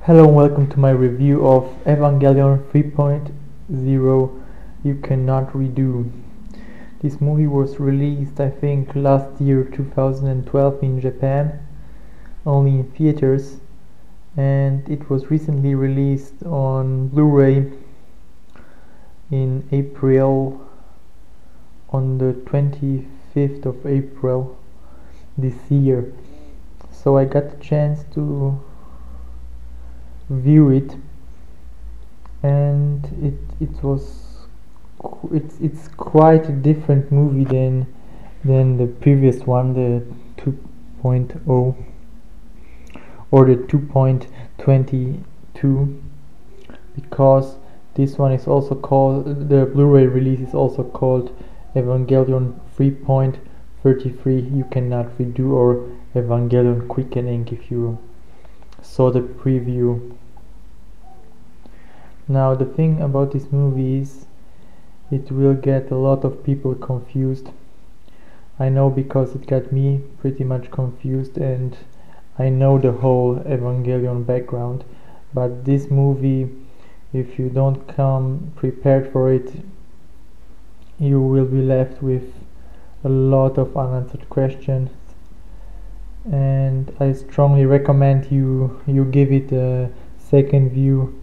Hello and welcome to my review of Evangelion 3.0 You Cannot Redo. This movie was released I think last year 2012 in Japan, only in theaters, and it was recently released on Blu-Ray in April, on the 25th of April this year. So I got the chance to view it, and it's quite a different movie than the previous one, the 2.0 or the 2.22, because this one is also called, the Blu-ray release is also called Evangelion 3.33 You Cannot Redo, or Evangelion Quickening if you saw the preview. Now the thing about this movie is it will get a lot of people confused. I know, because it got me pretty much confused, and I know the whole Evangelion background, but this movie, if you don't come prepared for it, you will be left with a lot of unanswered questions, and I strongly recommend you give it a second view,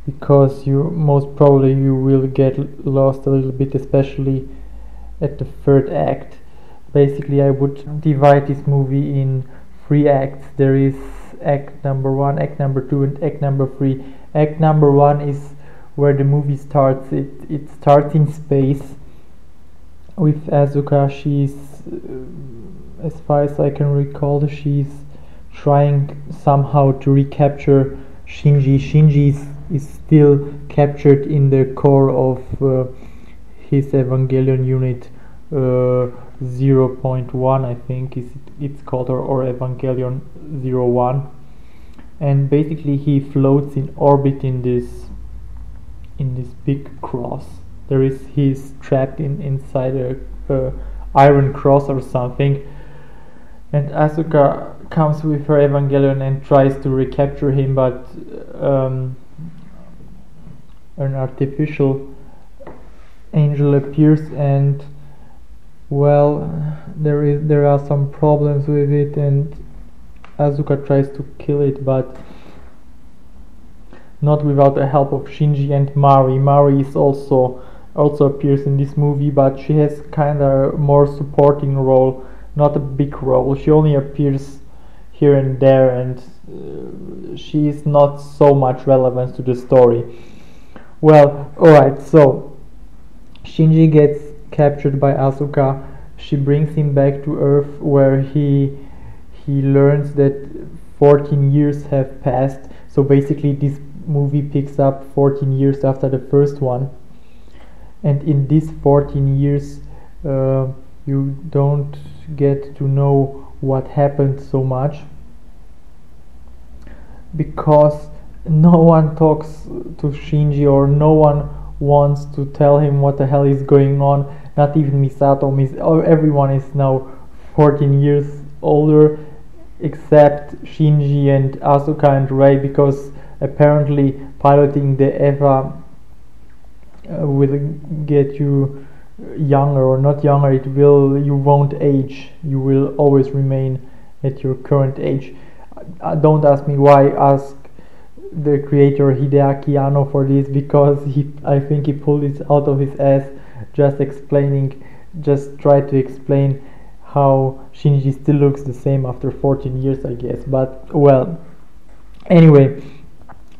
because most probably you will get lost a little bit, especially at the third act. Basically, I would divide this movie in 3 acts. There is act number 1, act number 2, and act number 3. Act number 1 is where the movie starts. It starts in space with Asuka. She's, as far as I can recall, she's trying somehow to recapture Shinji. Shinji is still captured in the core of his Evangelion unit 0.1, I think it's called, or Evangelion 01, and basically he floats in orbit in this big cross. He's trapped inside a iron cross or something, and Asuka comes with her Evangelion and tries to recapture him, but an artificial angel appears, and well, there are some problems with it, and Asuka tries to kill it, but not without the help of Shinji and Mari. Mari is also appears in this movie, but she has kinda more supporting role, not a big role. She only appears here and there, and she is not so much relevant to the story. Well, alright, so Shinji gets captured by Asuka. She brings him back to Earth, where he learns that 14 years have passed. So basically this movie picks up 14 years after the first one, and in these 14 years you don't get to know what happened so much, because no one talks to Shinji, or no one wants to tell him what the hell is going on. Not even Misato. Everyone is now 14 years older except Shinji and Asuka and Rei, because apparently piloting the Eva will get you younger, or not younger, you won't age. You will always remain at your current age. Don't ask me why. Ask the creator Hideaki Anno for this, because I think he pulled it out of his ass, just try to explain how Shinji still looks the same after 14 years, I guess. But well, anyway,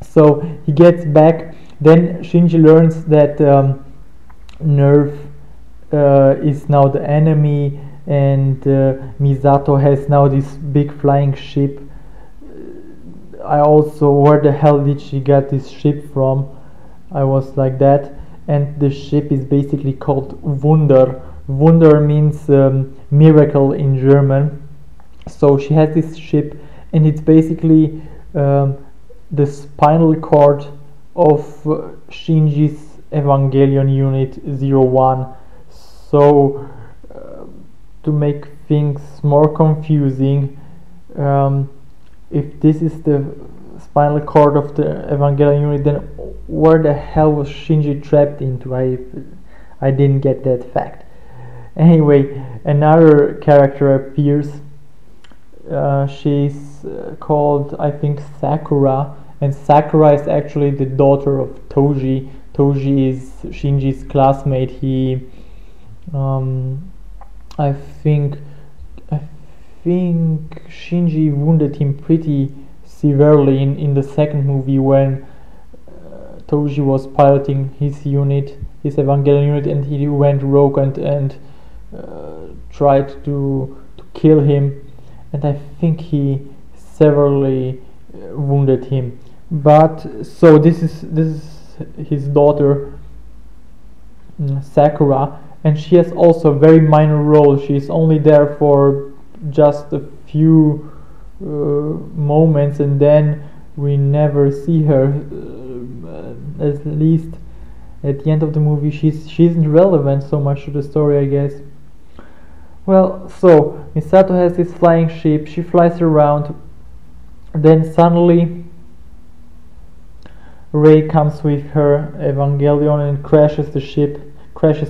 so he gets back. Then Shinji learns that Nerve is now the enemy, and Misato has now this big flying ship. Where the hell did she get this ship from? I was like that. And the ship is basically called Wunder. Wunder means miracle in German. So she has this ship, and it's basically the spinal cord of Shinji's Evangelion unit 01. So to make things more confusing, if this is the spinal cord of the Evangelion unit, then where the hell was Shinji trapped into? I didn't get that fact. Anyway, another character appears. She's called, I think, Sakura, and Sakura is actually the daughter of Toji. Toji is Shinji's classmate. I think Shinji wounded him pretty severely in the second movie when Toji was piloting his unit, his Evangelion unit, and he went rogue and tried to kill him, and I think he severely wounded him. But so this is his daughter, Sakura, and she has also a very minor role. She's only there for just a few moments, and then we never see her. At least at the end of the movie, she isn't relevant so much to the story, I guess. Well, so Misato has this flying ship. She flies around. Then suddenly Rei comes with her Evangelion and crashes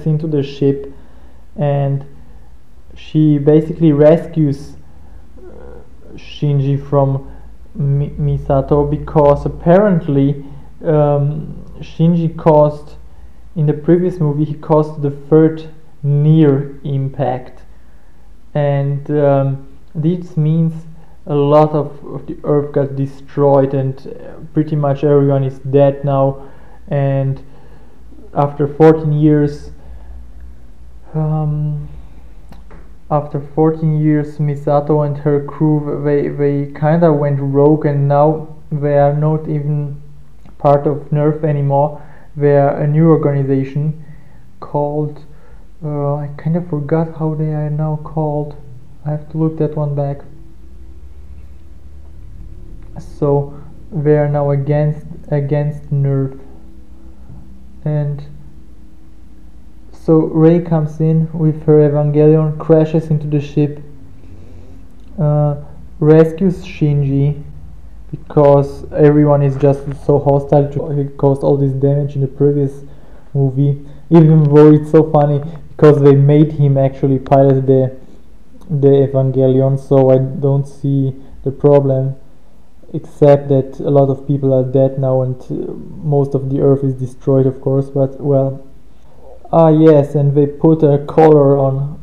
into the ship, and she basically rescues Shinji from Misato, because apparently Shinji caused, in the previous movie, he caused the third near impact, and this means a lot of the Earth got destroyed, and pretty much everyone is dead now. And after 14 years, Misato and her crew, they kind of went rogue, and now they are not even part of Nerf anymore. They are a new organization called, I kind of forgot how they are now called. I have to look that one back. So they are now against Nerf, and so Rei comes in with her Evangelion, crashes into the ship, rescues Shinji, because everyone is just so hostile to he caused all this damage in the previous movie, even though it's so funny because they made him actually pilot the Evangelion, so I don't see the problem, except that a lot of people are dead now and most of the Earth is destroyed, of course. But well, yes, and they put a collar on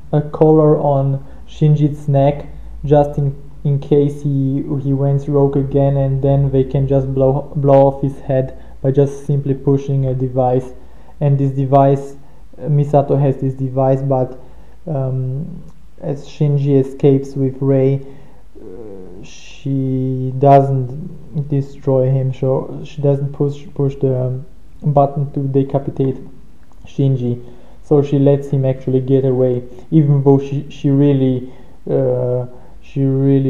Shinji's neck, just in case he went rogue again, and then they can just blow off his head by just simply pushing a device. And this device, Misato has this device, but as Shinji escapes with Rei, she doesn't destroy him, so she doesn't push the button to decapitate Shinji, so she lets him actually get away, even though she really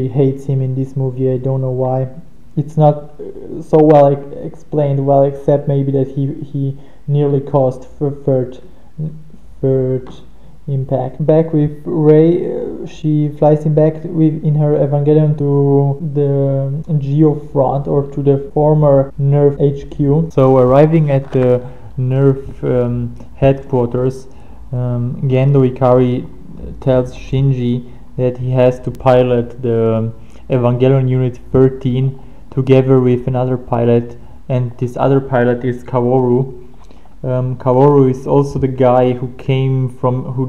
hates him in this movie. I don't know why. It's not so well explained, well, except maybe that he nearly caused third impact. Back with Rei, she flies him back in her Evangelion to the Geo front, or to the former Nerf HQ. So arriving at the Nerf headquarters, Gendo Ikari tells Shinji that he has to pilot the Evangelion Unit 13 together with another pilot, and this other pilot is Kaworu. Kaworu is also the guy who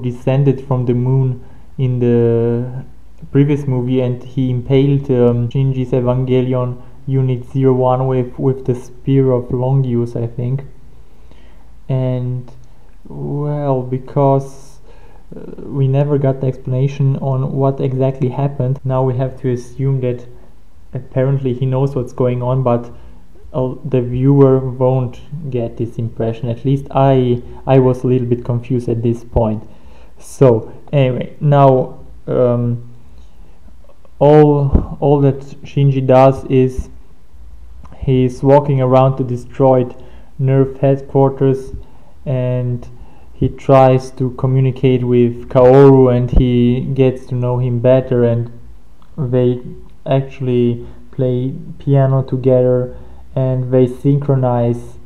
descended from the moon in the previous movie, and he impaled Shinji's Evangelion Unit 01 with the spear of Longius, I think. And well, because we never got the explanation on what exactly happened, now we have to assume that apparently he knows what's going on, but the viewer won't get this impression. At least I was a little bit confused at this point. So anyway, now all that Shinji does is he's walking around the destroyed Nerf headquarters, and he tries to communicate with Kaoru, and he gets to know him better, and they actually play piano together, and they synchronize.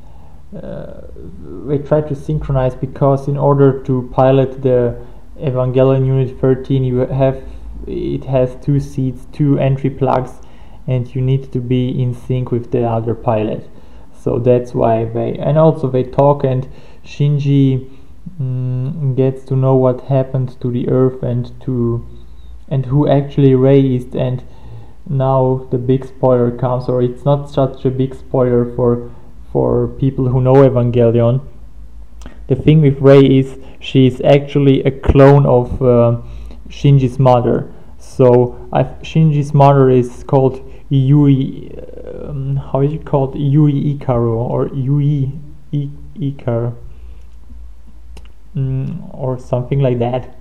They try to synchronize because in order to pilot the Evangelion Unit 13, it has two seats, two entry plugs, and you need to be in sync with the other pilot. So that's why they talk, and Shinji gets to know what happened to the Earth and who actually Rei is. And now the big spoiler comes, or it's not such a big spoiler for people who know Evangelion. The thing with Rei is she is actually a clone of Shinji's mother. So Shinji's mother is called Yui. How is it called? Yui Ikaru or Yui Ikar, or something like that.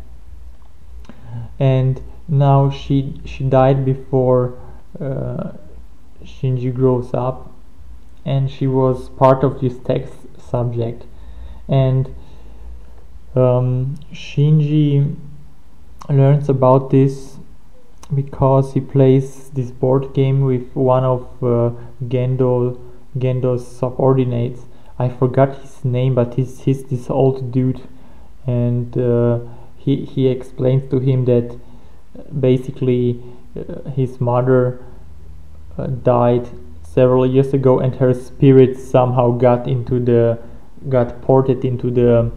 And now she died before Shinji grows up, and she was part of this text subject. And Shinji learns about this because he plays this board game with one of Gendo's subordinates. I forgot his name, but he's this old dude, and he explains to him that basically his mother died several years ago, and her spirit somehow got ported into the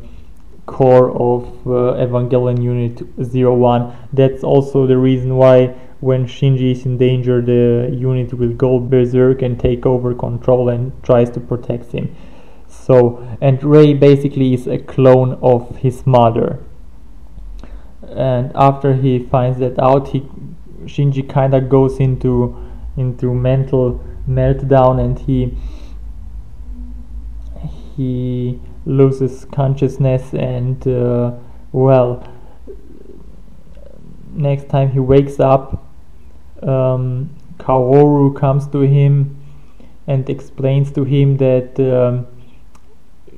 core of Evangelion Unit 01. That's also the reason why when Shinji is in danger, the unit will go berserk and take over control and tries to protect him. So, and Rei basically is a clone of his mother. And after he finds that out, Shinji kinda goes into mental meltdown, and he loses consciousness, and next time he wakes up, Kaoru comes to him and explains to him that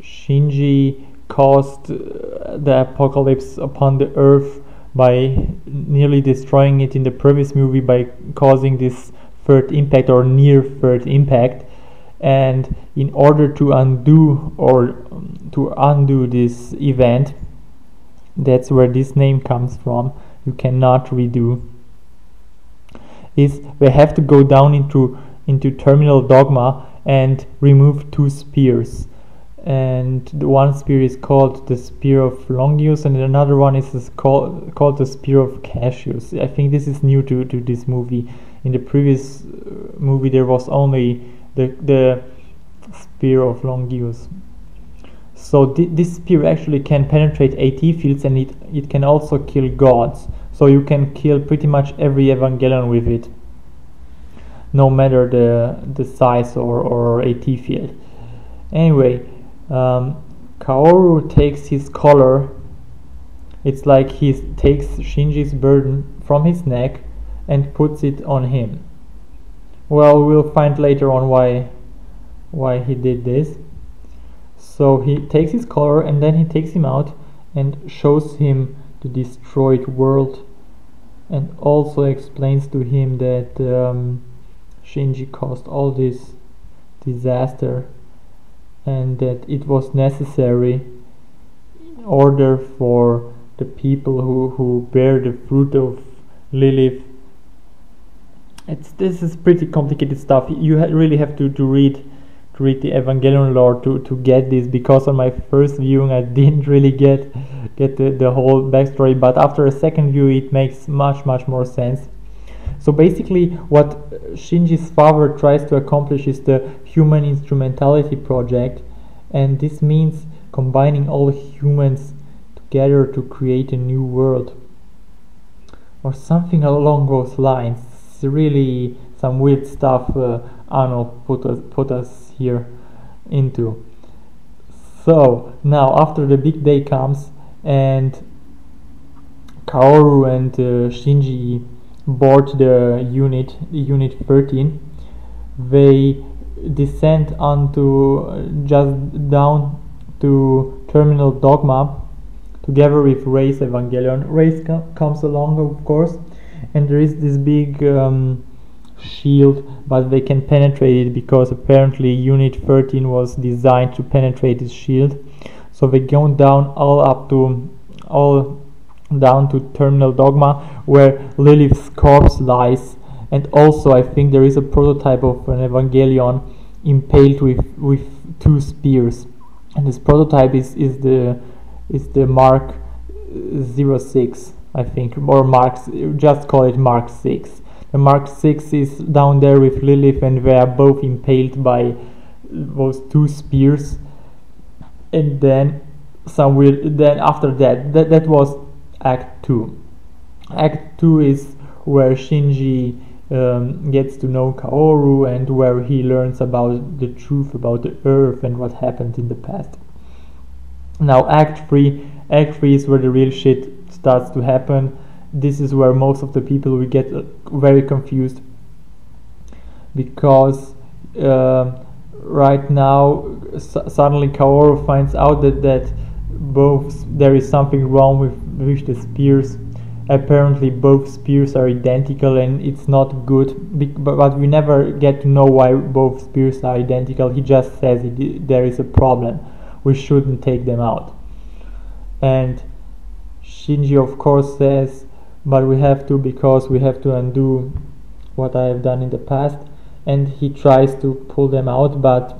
Shinji caused the apocalypse upon the earth by nearly destroying it in the previous movie by causing this third impact or near third impact. And in order to undo this event, that's where this name comes from, you cannot redo, is they have to go down into Terminal Dogma and remove two spears. And the one spear is called the Spear of Longius, and another one is called the Spear of Cassius. I think this is new to this movie. In the previous movie there was only the Spear of Longius. So this spear actually can penetrate AT fields, and it can also kill gods. So you can kill pretty much every Evangelion with it, no matter the size or AT field. Anyway, Kaoru takes his collar. It's like he takes Shinji's burden from his neck and puts it on him. Well, we'll find later on why he did this. So he takes his collar, and then he takes him out and shows him the destroyed world, and also explains to him that Shinji caused all this disaster, and that it was necessary in order for the people who bear the fruit of Lilith. This is pretty complicated stuff. You really have to read the Evangelion lore to get this, because on my first viewing I didn't really get the whole backstory, but after a second view it makes much more sense. So basically what Shinji's father tries to accomplish is the Human Instrumentality Project, and this means combining all humans together to create a new world, or something along those lines. It's really some weird stuff Arno put us here into. So now after the big day comes, and Kaoru and Shinji board the unit 13, they descend just down to Terminal Dogma together with Rei's Evangelion. Rei comes along, of course, and there is this big shield, but they can penetrate it because apparently Unit 13 was designed to penetrate this shield. So they go down all down to Terminal Dogma, where Lilith's corpse lies, and also I think there is a prototype of an Evangelion impaled with 2 spears, and this prototype is the Mark 06, I think, or just call it Mark 6. The Mark 6 is down there with Lilith, and they are both impaled by those 2 spears. And then after that was Act 2. Act 2 is where Shinji gets to know Kaoru, and where he learns about the truth about the Earth and what happened in the past. Now Act 3 is where the real shit starts to happen. This is where most of the people will get very confused, because right now suddenly Kaoru finds out that there is something wrong with the spears. Apparently both spears are identical, and it's not good, but we never get to know why both spears are identical. He just says there is a problem, we shouldn't take them out. And Shinji of course says, but we have to, because we have to undo what I have done in the past. And he tries to pull them out, but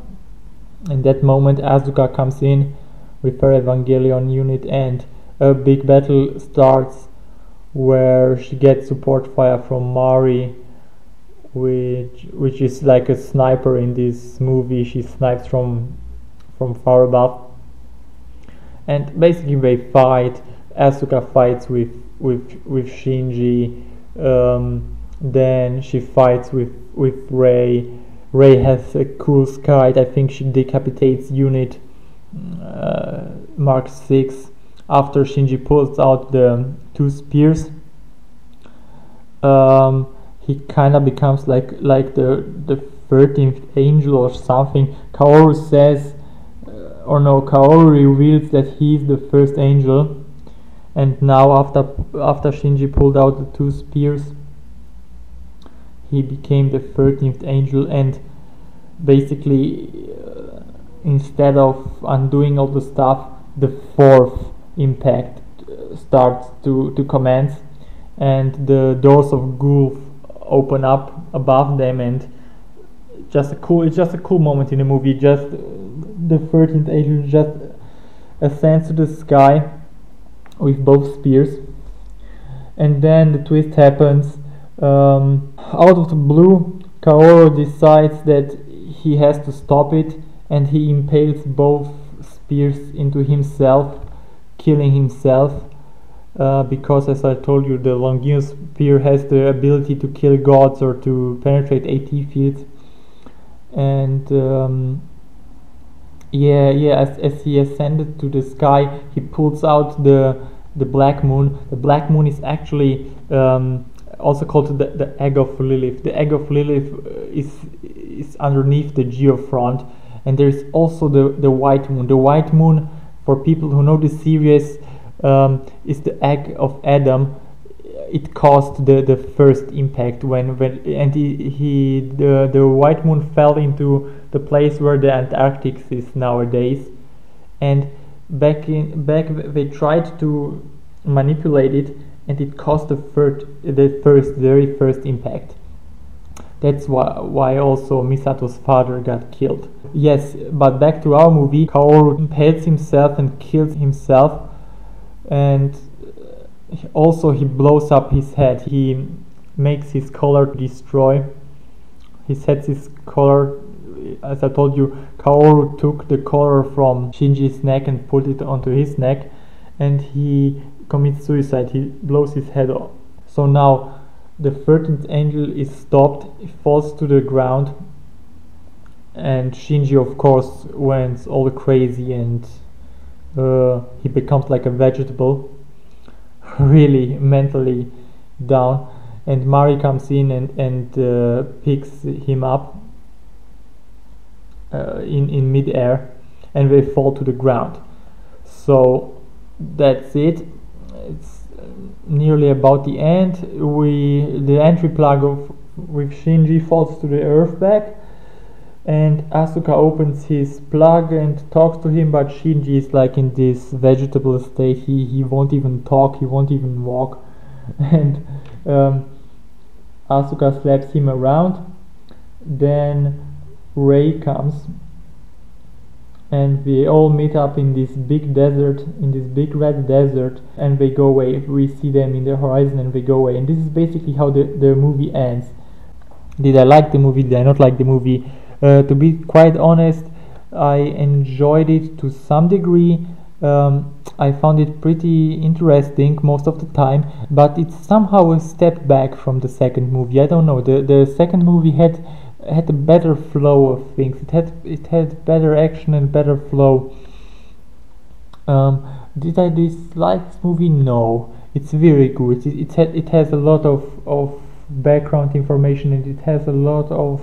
in that moment Asuka comes in with her Evangelion unit, and a big battle starts, where she gets support fire from Mari, which is like a sniper in this movie. She snipes from far above, and basically they fight. Asuka fights with Shinji, then she fights with Rei. Rei has a cool skite. I think she decapitates Unit Mark 6 after Shinji pulls out the 2 spears. He kind of becomes like the 13th angel or something. Kaoru reveals that he's the first angel, and now after Shinji pulled out the 2 spears, he became the 13th angel, and basically instead of undoing all the stuff, the 4th impact starts to commence, and the doors of Gulf open up above them, and it's just a cool moment in the movie. Just the 13th angel just ascends to the sky with both spears, and then the twist happens. Out of the blue, Kaoru decides that he has to stop it, and he impales both spears into himself, killing himself, because, as I told you, the Longinus spear has the ability to kill gods or to penetrate AT fields. And as he ascended to the sky, he pulls out the black moon. The black moon is actually also called the egg of Lilith. The egg of Lilith is underneath the geofront, and there's also the white moon. The white moon, for people who know the series, is the egg of Adam. It caused the first impact the white moon fell into the place where the Antarctic is nowadays, and back they tried to manipulate it, and it caused the very first impact. That's why also Misato's father got killed. Yes, but back to our movie. Kaoru impales himself and kills himself, and also he blows up his head. He makes his collar destroy. He sets his collar. As I told you, Kaoru took the collar from Shinji's neck and put it onto his neck, and he commits suicide. He blows his head off. So now the 13th angel is stopped. He falls to the ground, and Shinji of course went all crazy, and he becomes like a vegetable, really mentally down, and Mari comes in and picks him up in mid-air, and they fall to the ground. So that's it. It's nearly about the end. The entry plug with Shinji falls to the earth back, and Asuka opens his plug and talks to him, but Shinji is like in this vegetable state. He won't even talk, he won't even walk, and Asuka slaps him around. Then Rei comes, and we all meet up in this big desert, in this big red desert, and they go away. We see them in the horizon and they go away, and this is basically how the movie ends. Did I like the movie? Did I not like the movie? To be quite honest, I enjoyed it to some degree. I found it pretty interesting most of the time, but it's somehow a step back from the second movie. I don't know. The second movie had a better flow of things. It had better action and better flow. Did I dislike this movie? No. It's very good. It has a lot of background information, and it has a lot of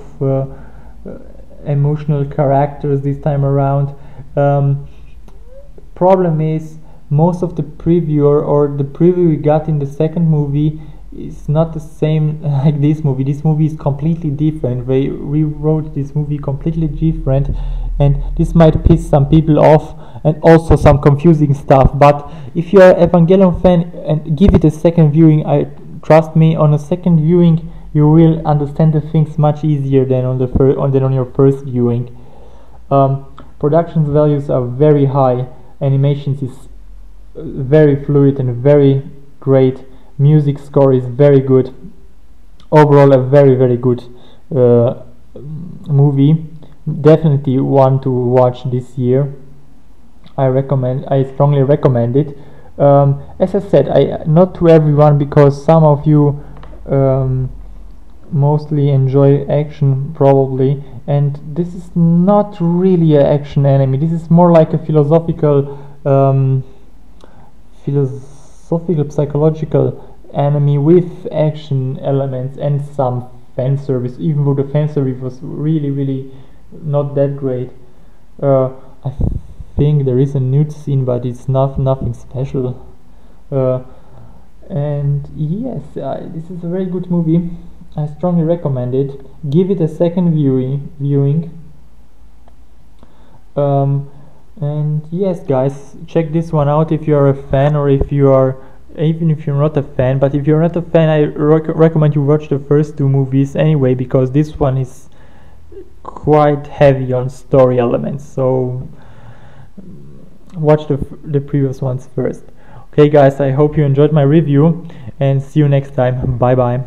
emotional characters this time around. Problem is, most of the preview or the preview we got in the second movie is not the same like this movie. This movie is completely different. They rewrote this movie completely different, and this might piss some people off and also some confusing stuff. But if you're an Evangelion fan and give it a second viewing, trust me, on a second viewing you will understand the things much easier than on your first viewing. Production values are very high. Animations is very fluid and very great. Music score is very good. Overall, a very good movie. Definitely one to watch this year. I strongly recommend it. As I said, not to everyone, because some of you mostly enjoy action probably, and this is not really an action anime. This is more like a philosophical psychological anime with action elements and some fan service, even though the fan service was really not that great. I think there is a nude scene, but it's nothing special. And yes, this is a very good movie. I strongly recommend it. Give it a second viewing. And yes, guys, check this one out if you are a fan, or even if you're not a fan. But if you're not a fan, I recommend you watch the first two movies anyway, because this one is quite heavy on story elements. So watch the previous ones first. Okay, guys, I hope you enjoyed my review, and see you next time. Bye bye.